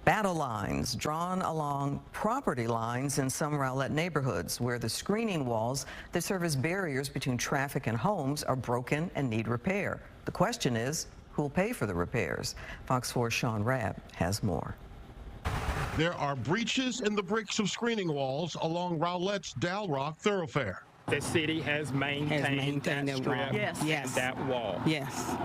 Battle lines drawn along property lines in some Rowlett neighborhoods where the screening walls that serve as barriers between traffic and homes are broken and need repair. The question is, who will pay for the repairs? Fox 4's Sean Rabb has more. There are breaches in the bricks of screening walls along Rowlett's Dalrock thoroughfare. The city has maintained that strip Yes. and that wall. Yes.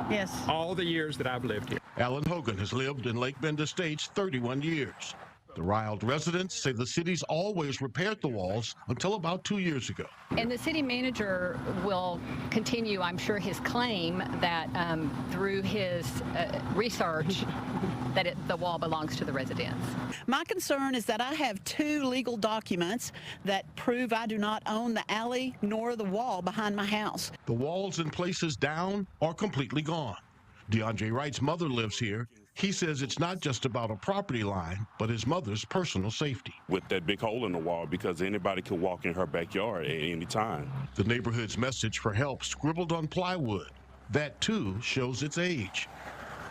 All the years that I've lived here. Alan Hogan has lived in Lake Bend Estates 31 years. The Rowlett residents say the city's always repaired the walls until about 2 years ago. And the city manager will continue, I'm sure, his claim that through his research that the wall belongs to the residents. My concern is that I have 2 legal documents that prove I do not own the alley nor the wall behind my house. The walls in places down or completely gone. DeAndre Wright's mother lives here. He says it's not just about a property line, but his mother's personal safety. With that big hole in the wall, because anybody could walk in her backyard at any time. The neighborhood's message for help scribbled on plywood. That, too, shows its age.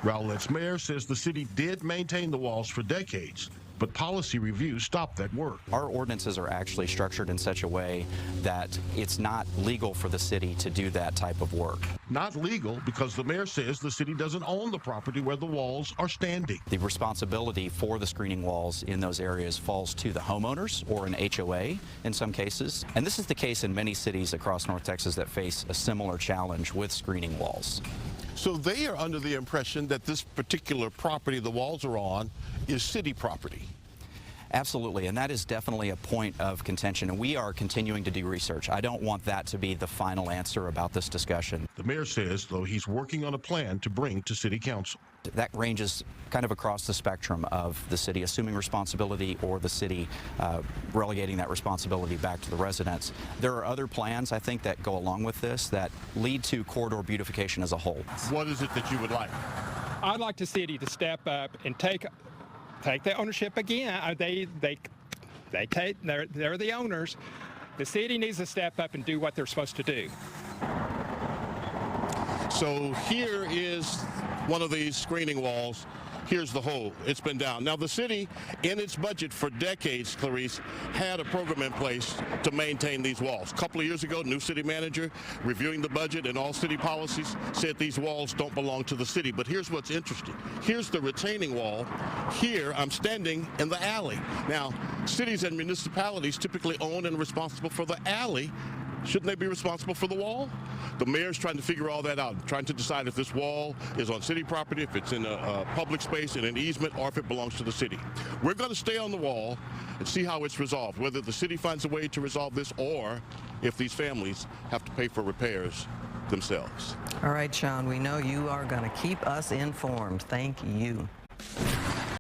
Rowlett's mayor says the city did maintain the walls for decades, but policy review stopped that work. Our ordinances are actually structured in such a way that it's not legal for the city to do that type of work. Not legal because the mayor says the city doesn't own the property where the walls are standing. The responsibility for the screening walls in those areas falls to the homeowners or an HOA in some cases. And this is the case in many cities across North Texas that face a similar challenge with screening walls. So they are under the impression that this particular property the walls are on is city property. Absolutely, and that is definitely a point of contention, and we are continuing to do research. I don't want that to be the final answer about this discussion. The mayor says, though, he's working on a plan to bring to city council. That ranges kind of across the spectrum of the city assuming responsibility or the city relegating that responsibility back to the residents. There are other plans, I think, that go along with this that lead to corridor beautification as a whole. What is it that you would like? I'd like the city to step up and take the ownership again. They're the owners. The city needs to step up and do what they're supposed to do. So here is one of these screening walls. Here's the hole. It's been down. Now, the city, in its budget for decades, Clarice, had a program in place to maintain these walls. A couple of years ago, new city manager, reviewing the budget and all city policies, said these walls don't belong to the city. But here's what's interesting. Here's the retaining wall. Here, I'm standing in the alley. Now, cities and municipalities typically own and are responsible for the alley. Shouldn't they be responsible for the wall? The mayor's trying to figure all that out, trying to decide if this wall is on city property, if it's in a public space, in an easement, or if it belongs to the city. We're going to stay on the wall and see how it's resolved, whether the city finds a way to resolve this or if these families have to pay for repairs themselves. All right, Sean, we know you are going to keep us informed. Thank you.